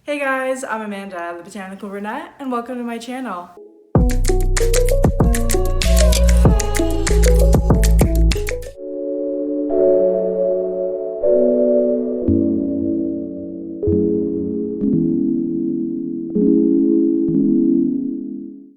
Hey guys, I'm Amanda, the Botanical Brunette, and welcome to my channel.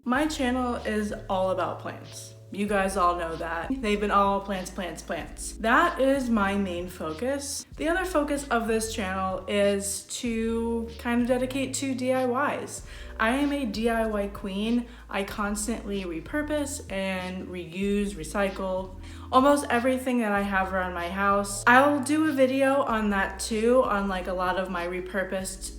My channel is all about plants. You guys all know that. They've been all plants, plants, plants. That is my main focus. The other focus of this channel is to kind of dedicate to DIYs. I am a DIY queen. I constantly repurpose and reuse, recycle almost everything that I have around my house. I'll do a video on that too, on like a lot of my repurposed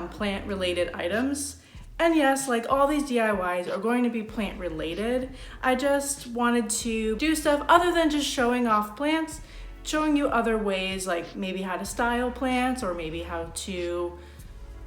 plant related items. And yes, like all these DIYs are going to be plant related. I just wanted to do stuff other than just showing off plants, showing you other ways, like maybe how to style plants or maybe how to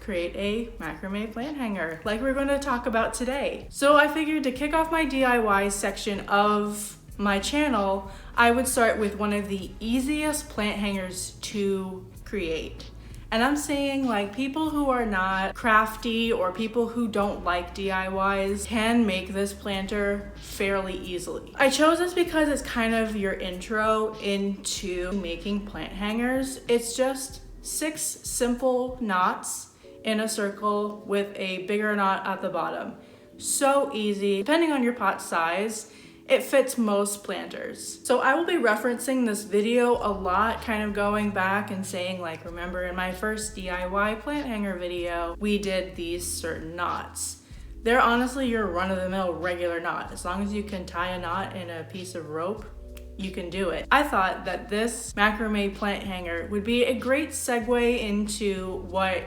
create a macrame plant hanger like we're going to talk about today. So I figured to kick off my DIY section of my channel, I would start with one of the easiest plant hangers to create. And I'm saying like people who are not crafty or people who don't like DIYs can make this planter fairly easily. I chose this because it's kind of your intro into making plant hangers. It's just 6 simple knots in a circle with a bigger knot at the bottom. So easy. Depending on your pot size, it fits most planters. So I will be referencing this video a lot, kind of going back and saying like, remember in my first DIY plant hanger video, we did these certain knots. They're honestly your run-of-the-mill regular knot. As long as you can tie a knot in a piece of rope, you can do it. I thought that this macrame plant hanger would be a great segue into what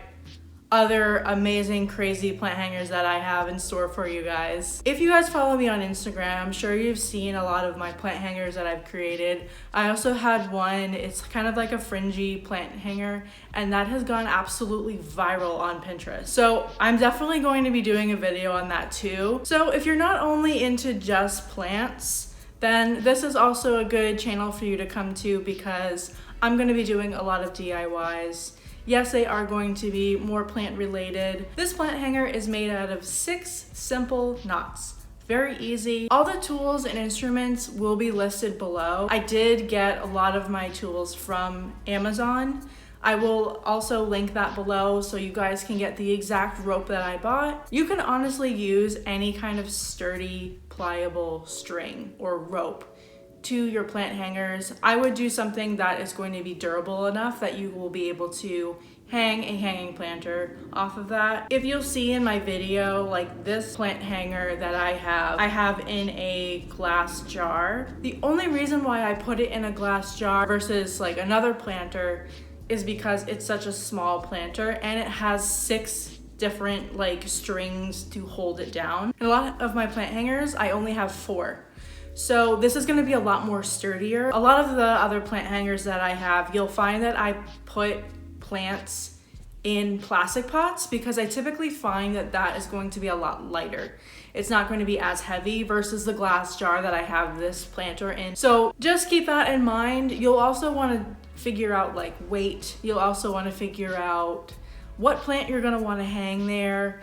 other amazing crazy plant hangers that I have in store for you guys. If you guys follow me on Instagram, I'm sure you've seen a lot of my plant hangers that I've created. I also had one, it's kind of like a fringy plant hanger, and that has gone absolutely viral on Pinterest. So I'm definitely going to be doing a video on that too. So if you're not only into just plants, then this is also a good channel for you to come to because I'm going to be doing a lot of DIYs. Yes, they are going to be more plant related. This plant hanger is made out of 6 simple knots. Very easy. All the tools and instruments will be listed below. I did get a lot of my tools from Amazon. I will also link that below so you guys can get the exact rope that I bought. You can honestly use any kind of sturdy, pliable string or rope to your plant hangers. I would do something that is going to be durable enough that you will be able to hang a hanging planter off of that. If you'll see in my video, like this plant hanger that I have in a glass jar. The only reason why I put it in a glass jar versus like another planter is because it's such a small planter and it has 6 different like strings to hold it down. And a lot of my plant hangers, I only have 4. So this is going to be a lot more sturdier. A lot of the other plant hangers that I have, you'll find that I put plants in plastic pots because I typically find that that is going to be a lot lighter. It's not going to be as heavy versus the glass jar that I have this planter in. So just keep that in mind. You'll also want to figure out like weight. You'll also want to figure out what plant you're going to want to hang there,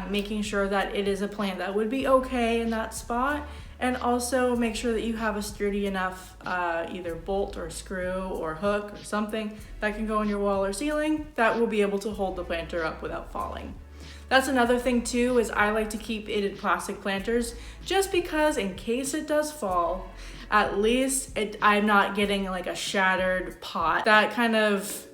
making sure that it is a plant that would be okay in that spot. And also make sure that you have a sturdy enough either bolt or screw or hook or something that can go in your wall or ceiling that will be able to hold the planter up without falling. That's another thing too, is I like to keep it in plastic planters just because in case it does fall, at least I'm not getting like a shattered pot. That kind of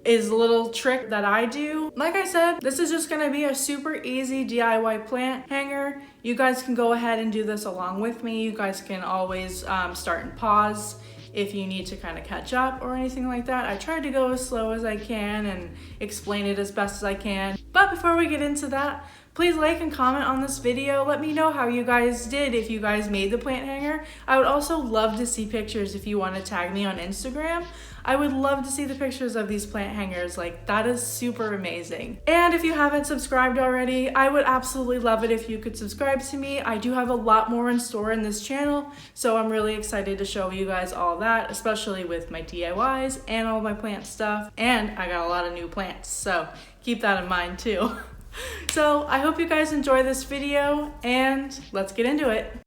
is a little trick that I do. Like I said, this is just gonna be a super easy DIY plant hanger. You guys can go ahead and do this along with me. You guys can always start and pause if you need to kind of catch up or anything like that. I try to go as slow as I can and explain it as best as I can. But before we get into that, please like and comment on this video. Let me know how you guys did, if you guys made the plant hanger. I would also love to see pictures if you want to tag me on Instagram. I would love to see the pictures of these plant hangers. Like, that is super amazing. And if you haven't subscribed already, I would absolutely love it if you could subscribe to me. I do have a lot more in store in this channel, so I'm really excited to show you guys all that, especially with my DIYs and all my plant stuff. And I got a lot of new plants, so keep that in mind too. So I hope you guys enjoy this video and let's get into it.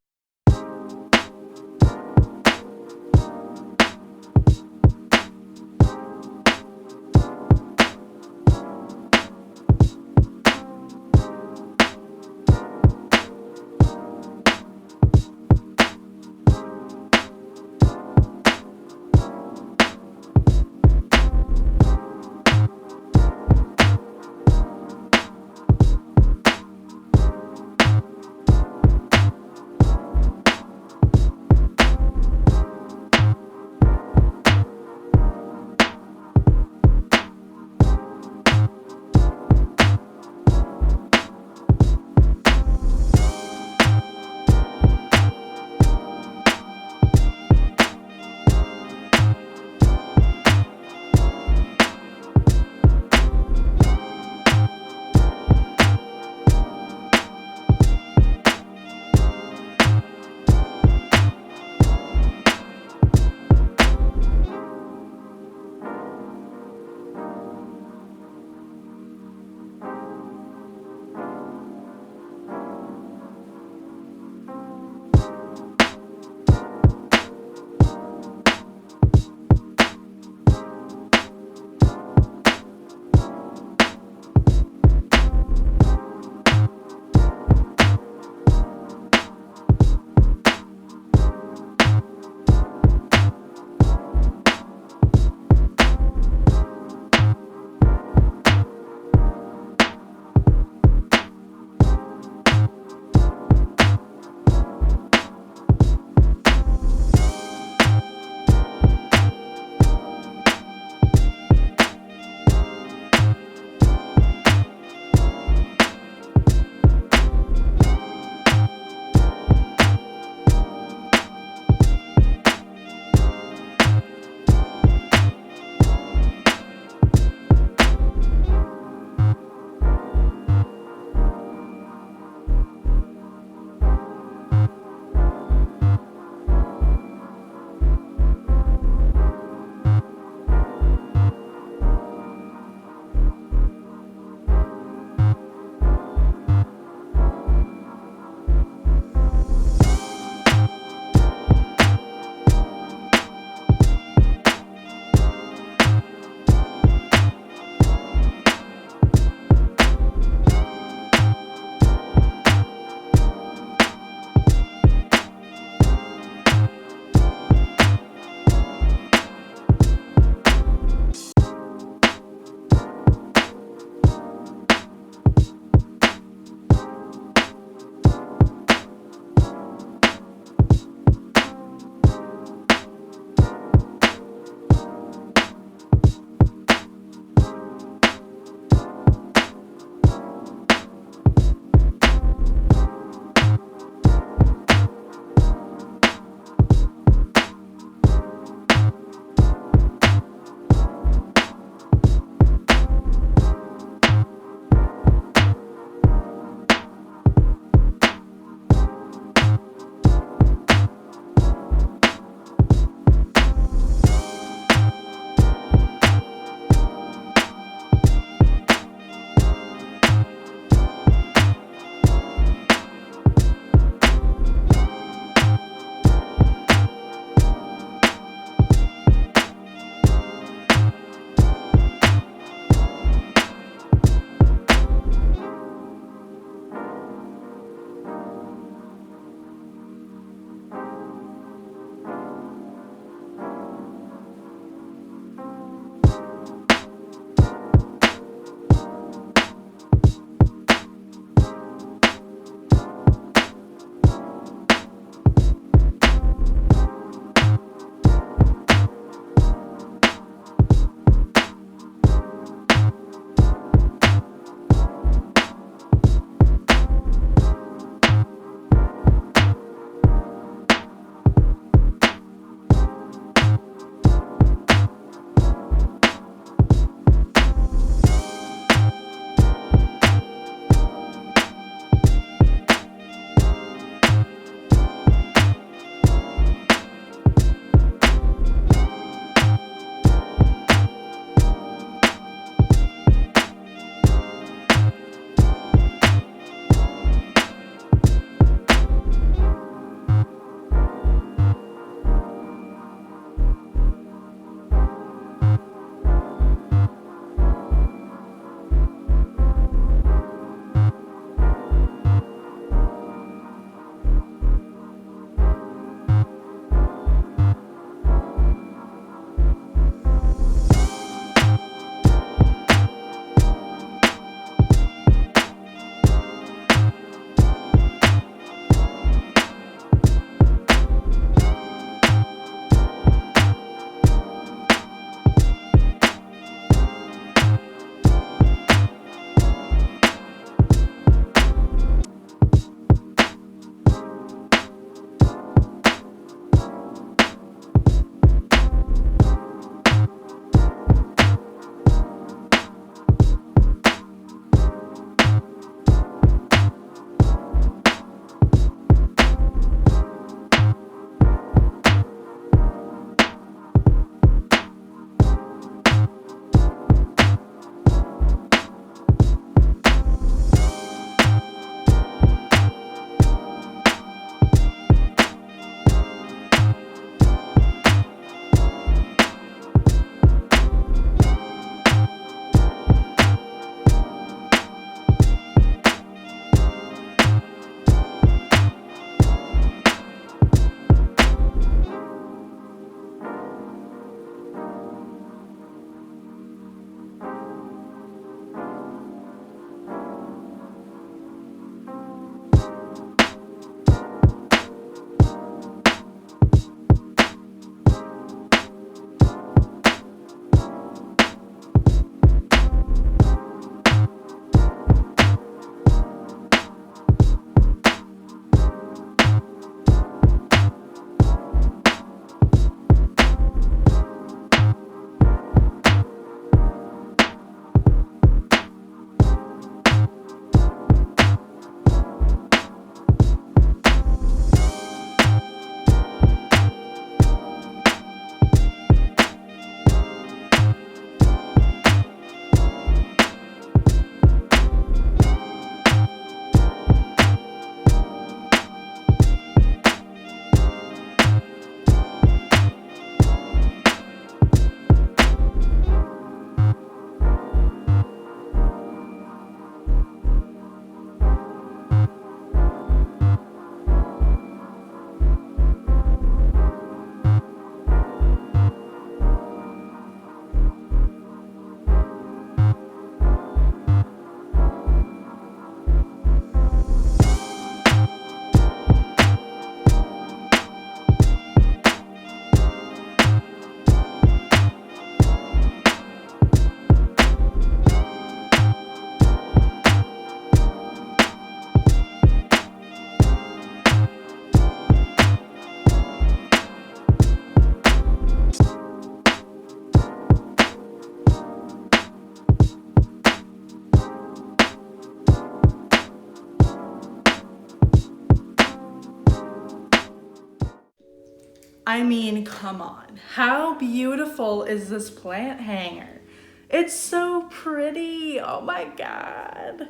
I mean, come on. How beautiful is this plant hanger? It's so pretty. Oh my God.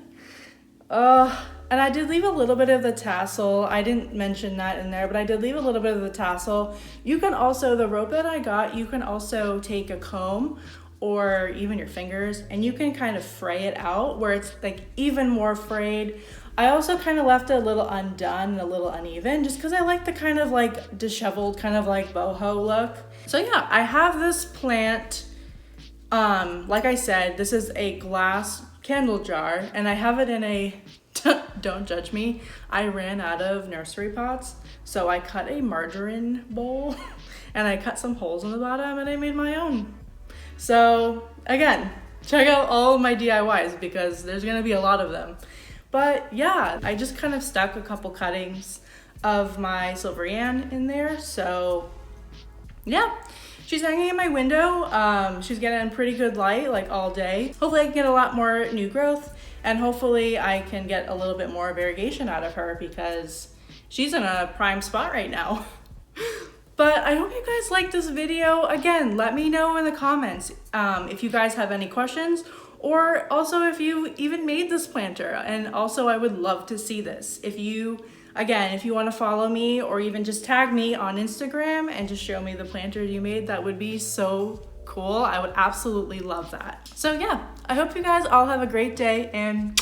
And I did leave a little bit of the tassel. I didn't mention that in there, but I did leave a little bit of the tassel. You can also, the rope that I got, you can also take a comb or even your fingers and you can kind of fray it out where it's like even more frayed. I also kind of left it a little undone and a little uneven just because I like the kind of like disheveled kind of like boho look. So yeah, I have this plant. Like I said, this is a glass candle jar and I have it in a, don't judge me, I ran out of nursery pots. So I cut a margarine bowl and I cut some holes in the bottom and I made my own. So again, check out all of my DIYs because there's gonna be a lot of them. But yeah, I just kind of stuck a couple cuttings of my Silverian in there. So yeah, she's hanging in my window. She's getting pretty good light like all day. Hopefully I can get a lot more new growth and hopefully I can get a little bit more variegation out of her because she's in a prime spot right now. But I hope you guys liked this video. Again, let me know in the comments if you guys have any questions or also if you even made this planter. And also I would love to see this. If you want to follow me or even just tag me on Instagram and just show me the planter you made, that would be so cool. I would absolutely love that. So yeah, I hope you guys all have a great day and